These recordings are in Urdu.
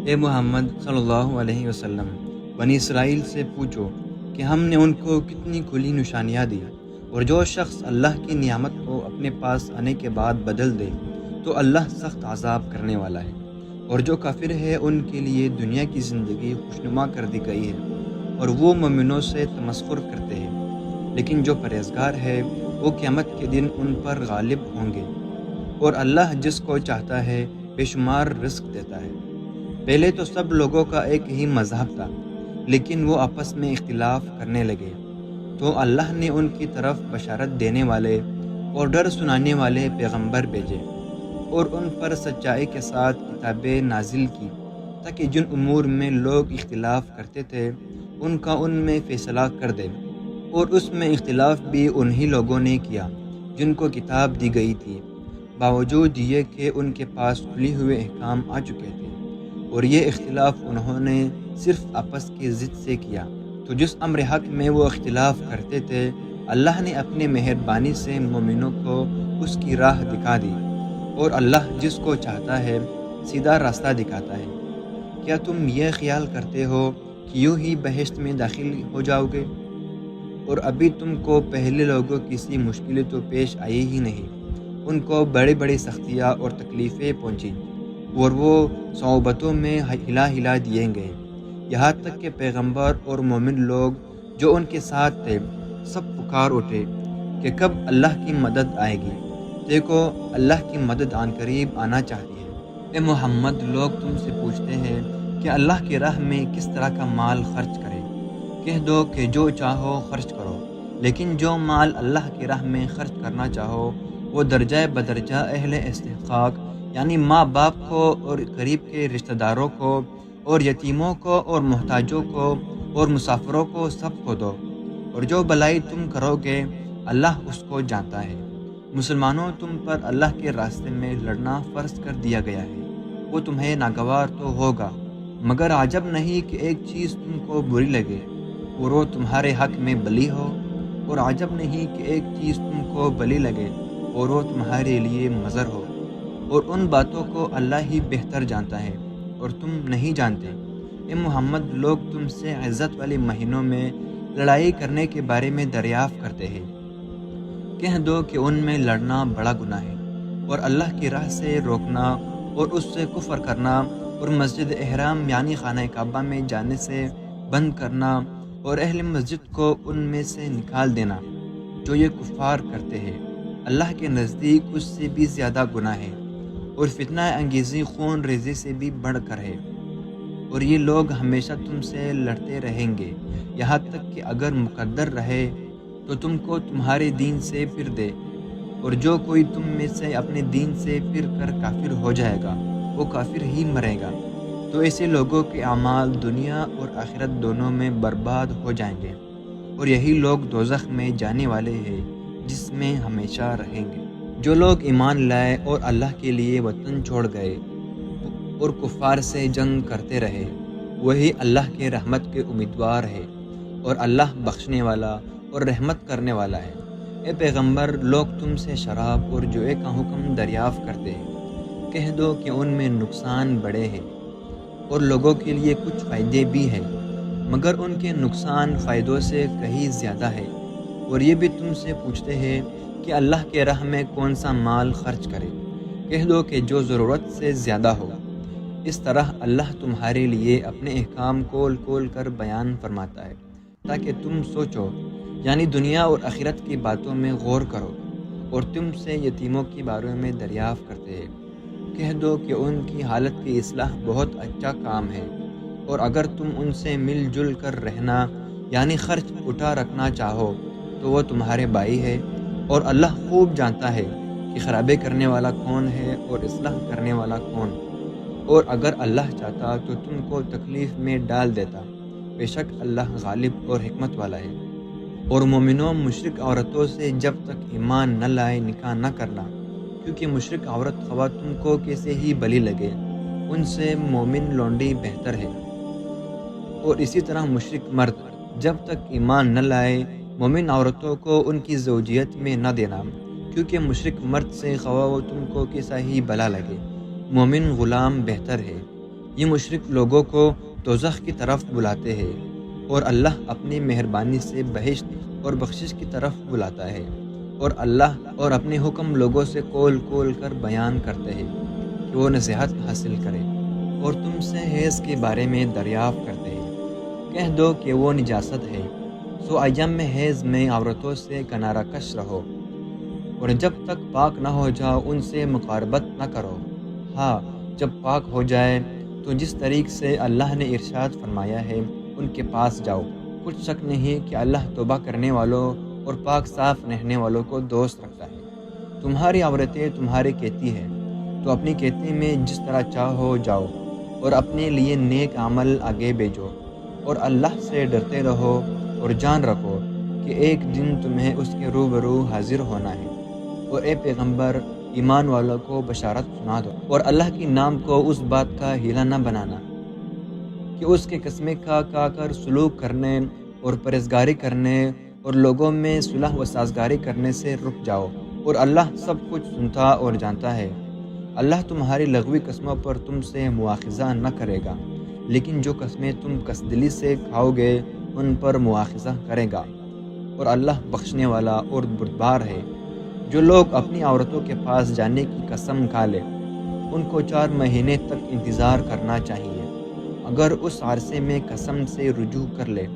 اے محمد صلی اللہ علیہ وسلم، بنی اسرائیل سے پوچھو کہ ہم نے ان کو کتنی کھلی نشانیاں دی، اور جو شخص اللہ کی نعمت کو اپنے پاس آنے کے بعد بدل دے تو اللہ سخت عذاب کرنے والا ہے۔ اور جو کافر ہے ان کے لیے دنیا کی زندگی خوشنما کر دی گئی ہے، اور وہ مومنوں سے تمسخر کرتے ہیں، لیکن جو پرہیزگار ہے وہ قیامت کے دن ان پر غالب ہوں گے، اور اللہ جس کو چاہتا ہے بے شمار رزق دیتا ہے۔ پہلے تو سب لوگوں کا ایک ہی مذہب تھا، لیکن وہ آپس میں اختلاف کرنے لگے، تو اللہ نے ان کی طرف بشارت دینے والے اور ڈر سنانے والے پیغمبر بھیجے، اور ان پر سچائی کے ساتھ کتابیں نازل کی، تاکہ جن امور میں لوگ اختلاف کرتے تھے ان کا ان میں فیصلہ کر دے۔ اور اس میں اختلاف بھی انہی لوگوں نے کیا جن کو کتاب دی گئی تھی، باوجود یہ کہ ان کے پاس کھلی ہوئے احکام آ چکے تھے، اور یہ اختلاف انہوں نے صرف آپس کی ضد سے کیا۔ تو جس امر حق میں وہ اختلاف کرتے تھے، اللہ نے اپنے مہربانی سے مومنوں کو اس کی راہ دکھا دی، اور اللہ جس کو چاہتا ہے سیدھا راستہ دکھاتا ہے۔ کیا تم یہ خیال کرتے ہو کہ یوں ہی بہشت میں داخل ہو جاؤ گے؟ اور ابھی تم کو پہلے لوگوں کسی مشکلیں تو پیش آئی ہی نہیں، ان کو بڑی بڑی سختیاں اور تکلیفیں پہنچیں، اور وہ صعوبتوں میں ہلا ہلا دیے گئے، یہاں تک کہ پیغمبر اور مومن لوگ جو ان کے ساتھ تھے سب پکار اٹھے کہ کب اللہ کی مدد آئے گی۔ دیکھو، اللہ کی مدد آن قریب آنا چاہتی ہے۔ اے محمد، لوگ تم سے پوچھتے ہیں کہ اللہ کی راہ میں کس طرح کا مال خرچ کریں۔ کہہ دو کہ جو چاہو خرچ کرو، لیکن جو مال اللہ کی راہ میں خرچ کرنا چاہو وہ درجہ بدرجہ اہل استحقاق، یعنی ماں باپ کو اور قریب کے رشتہ داروں کو اور یتیموں کو اور محتاجوں کو اور مسافروں کو سب کو دو، اور جو بلائی تم کرو گے اللہ اس کو جانتا ہے۔ مسلمانوں، تم پر اللہ کے راستے میں لڑنا فرض کر دیا گیا ہے، وہ تمہیں ناگوار تو ہوگا، مگر عجب نہیں کہ ایک چیز تم کو بری لگے اور وہ تمہارے حق میں بلی ہو، اور عجب نہیں کہ ایک چیز تم کو بلی لگے اور وہ تمہارے لیے مضر ہو، اور ان باتوں کو اللہ ہی بہتر جانتا ہے اور تم نہیں جانتے۔ اے محمد، لوگ تم سے عزت والے مہینوں میں لڑائی کرنے کے بارے میں دریافت کرتے ہیں۔ کہہ دو کہ ان میں لڑنا بڑا گناہ ہے، اور اللہ کی راہ سے روکنا اور اس سے کفر کرنا اور مسجد احرام یعنی خانہ کعبہ میں جانے سے بند کرنا اور اہل مسجد کو ان میں سے نکال دینا، جو یہ کفار کرتے ہیں، اللہ کے نزدیک اس سے بھی زیادہ گناہ ہے، اور فتنہ انگیزی خون ریزی سے بھی بڑھ کر ہے۔ اور یہ لوگ ہمیشہ تم سے لڑتے رہیں گے، یہاں تک کہ اگر مقدر رہے تو تم کو تمہارے دین سے پھر دے، اور جو کوئی تم میں سے اپنے دین سے پھر کر کافر ہو جائے گا وہ کافر ہی مرے گا۔ تو ایسے لوگوں کے اعمال دنیا اور آخرت دونوں میں برباد ہو جائیں گے، اور یہی لوگ دوزخ میں جانے والے ہیں جس میں ہمیشہ رہیں گے۔ جو لوگ ایمان لائے اور اللہ کے لیے وطن چھوڑ گئے اور کفار سے جنگ کرتے رہے، وہی اللہ کے رحمت کے امیدوار ہے، اور اللہ بخشنے والا اور رحمت کرنے والا ہے۔ اے پیغمبر، لوگ تم سے شراب اور جوئے کا حکم دریافت کرتے ہیں۔ کہہ دو کہ ان میں نقصان بڑے ہیں اور لوگوں کے لیے کچھ فائدے بھی ہیں، مگر ان کے نقصان فائدوں سے کہیں زیادہ ہے۔ اور یہ بھی تم سے پوچھتے ہیں کہ اللہ کے راہ میں کون سا مال خرچ کرے۔ کہہ دو کہ جو ضرورت سے زیادہ ہو۔ اس طرح اللہ تمہارے لیے اپنے احکام کھول کھول کر بیان فرماتا ہے تاکہ تم سوچو، یعنی دنیا اور آخرت کی باتوں میں غور کرو۔ اور تم سے یتیموں کے بارے میں دریافت کرتے ہیں۔ کہہ دو کہ ان کی حالت کی اصلاح بہت اچھا کام ہے، اور اگر تم ان سے مل جل کر رہنا یعنی خرچ اٹھا رکھنا چاہو تو وہ تمہارے بھائی ہے، اور اللہ خوب جانتا ہے کہ خرابے کرنے والا کون ہے اور اصلاح کرنے والا کون۔ اور اگر اللہ چاہتا تو تم کو تکلیف میں ڈال دیتا، بے شک اللہ غالب اور حکمت والا ہے۔ اور مومنوں، مشرک عورتوں سے جب تک ایمان نہ لائے نکاح نہ کرنا، کیونکہ مشرک عورت خواہ تم کو کیسے ہی بلی لگے، ان سے مومن لونڈی بہتر ہے۔ اور اسی طرح مشرک مرد جب تک ایمان نہ لائے مومن عورتوں کو ان کی زوجیت میں نہ دینا، کیونکہ مشرک مرد سے خواہ وہ تم کو کیسا ہی بلا لگے، مومن غلام بہتر ہے۔ یہ مشرک لوگوں کو دوزخ کی طرف بلاتے ہیں اور اللہ اپنی مہربانی سے بہشت اور بخشش کی طرف بلاتا ہے، اور اللہ اور اپنے حکم لوگوں سے کول کول کر بیان کرتے ہیں کہ وہ نصیحت حاصل کرے، اور تم سے حیض کے بارے میں دریافت کرتے ہیں، کہہ دو کہ وہ نجاست ہے، سو ایام میں حیض میں عورتوں سے کنارہ کش رہو، اور جب تک پاک نہ ہو جاؤ ان سے مقاربت نہ کرو، ہاں جب پاک ہو جائے تو جس طریق سے اللہ نے ارشاد فرمایا ہے ان کے پاس جاؤ، کچھ شک نہیں کہ اللہ توبہ کرنے والوں اور پاک صاف رہنے والوں کو دوست رکھتا ہے۔ تمہاری عورتیں تمہارے کہتی ہیں تو اپنی کہتی میں جس طرح چاہو جاؤ، اور اپنے لیے نیک عمل آگے بھیجو، اور اللہ سے ڈرتے رہو، اور جان رکھو کہ ایک دن تمہیں اس کے روبرو حاضر ہونا ہے، اور اے پیغمبر ایمان والوں کو بشارت سنا دو، اور اللہ کے نام کو اس بات کا ہیلا نہ بنانا کہ اس کے قسمیں کھا کر سلوک کرنے اور پرہیزگاری کرنے اور لوگوں میں صلح و سازگاری کرنے سے رک جاؤ، اور اللہ سب کچھ سنتا اور جانتا ہے۔ اللہ تمہاری لغوی قسموں پر تم سے مواخذہ نہ کرے گا، لیکن جو قسمیں تم قصدلی سے کھاؤ گے ان پر مواخذہ کرے گا، اور اللہ بخشنے والا اور بردبار ہے۔ جو لوگ اپنی عورتوں کے پاس جانے کی قسم کھا لے ان کو 4 مہینے تک انتظار کرنا چاہیے، اگر اس عرصے میں قسم سے رجوع کر لے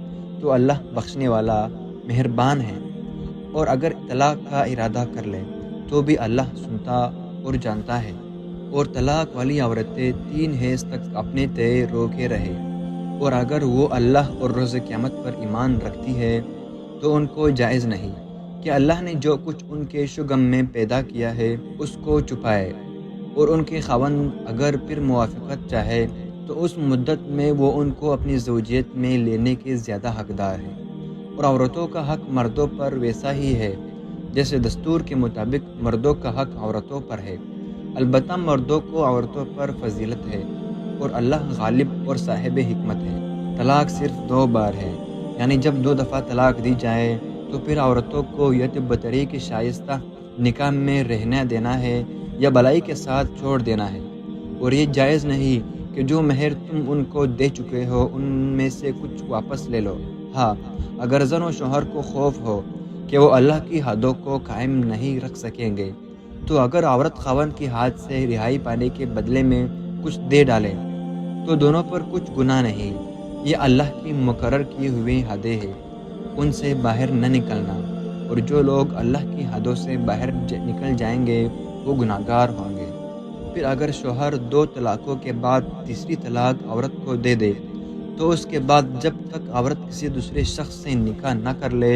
تو اللہ بخشنے والا مہربان ہے، اور اگر طلاق کا ارادہ کر لے تو بھی اللہ سنتا اور جانتا ہے۔ اور طلاق والی عورتیں 3 حیض تک اپنے تئیں روکے رہے، اور اگر وہ اللہ اور روز قیامت پر ایمان رکھتی ہے تو ان کو جائز نہیں کہ اللہ نے جو کچھ ان کے شگم میں پیدا کیا ہے اس کو چھپائے، اور ان کے خاوند اگر پھر موافقت چاہے تو اس مدت میں وہ ان کو اپنی زوجیت میں لینے کے زیادہ حقدار ہے، اور عورتوں کا حق مردوں پر ویسا ہی ہے جیسے دستور کے مطابق مردوں کا حق عورتوں پر ہے، البتہ مردوں کو عورتوں پر فضیلت ہے، اور اللہ غالب اور صاحب حکمت ہے۔ طلاق صرف 2 بار ہے، یعنی جب 2 دفعہ طلاق دی جائے تو پھر عورتوں کو یا تو بطریق شائستہ نکاح میں رہنا دینا ہے یا بلائی کے ساتھ چھوڑ دینا ہے، اور یہ جائز نہیں کہ جو مہر تم ان کو دے چکے ہو ان میں سے کچھ واپس لے لو، ہاں اگر زن و شوہر کو خوف ہو کہ وہ اللہ کی حدوں کو قائم نہیں رکھ سکیں گے، تو اگر عورت خاوند کی ہاتھ سے رہائی پانے کے بدلے میں کچھ دے ڈالے تو دونوں پر کچھ گناہ نہیں، یہ اللہ کی مقرر کی ہوئی حدیں ہیں، ان سے باہر نہ نکلنا، اور جو لوگ اللہ کی حدوں سے باہر نکل جائیں گے وہ گناہگار ہوں گے۔ پھر اگر شوہر 2 طلاقوں کے بعد تیسری طلاق عورت کو دے دے تو اس کے بعد جب تک عورت کسی دوسرے شخص سے نکاح نہ کر لے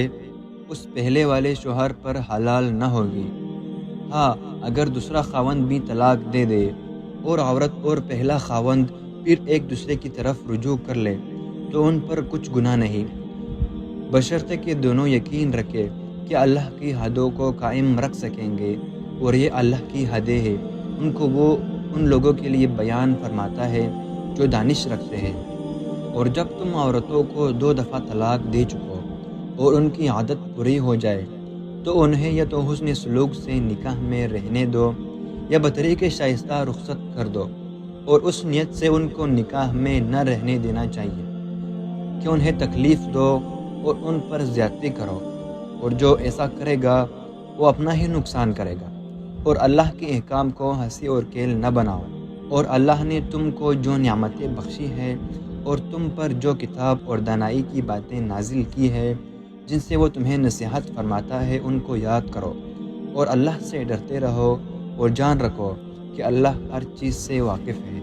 اس پہلے والے شوہر پر حلال نہ ہوگی، ہاں اگر دوسرا خاوند بھی طلاق دے دے اور عورت اور پہلا خاوند پھر ایک دوسرے کی طرف رجوع کر لے تو ان پر کچھ گناہ نہیں، بشرطے کہ دونوں یقین رکھے کہ اللہ کی حدوں کو قائم رکھ سکیں گے، اور یہ اللہ کی حدیں ہیں ان کو وہ ان لوگوں کے لیے بیان فرماتا ہے جو دانش رکھتے ہیں۔ اور جب تم عورتوں کو 2 دفعہ طلاق دے چکو اور ان کی عادت پوری ہو جائے تو انہیں یا تو حسن سلوک سے نکاح میں رہنے دو یا بطریق شائستہ رخصت کر دو، اور اس نیت سے ان کو نکاح میں نہ رہنے دینا چاہیے کہ انہیں تکلیف دو اور ان پر زیادتی کرو، اور جو ایسا کرے گا وہ اپنا ہی نقصان کرے گا، اور اللہ کے احکام کو ہنسی اور کھیل نہ بناؤ، اور اللہ نے تم کو جو نعمتیں بخشی ہیں اور تم پر جو کتاب اور دانائی کی باتیں نازل کی ہے جن سے وہ تمہیں نصیحت فرماتا ہے ان کو یاد کرو، اور اللہ سے ڈرتے رہو، اور جان رکھو کہ اللہ ہر چیز سے واقف ہے۔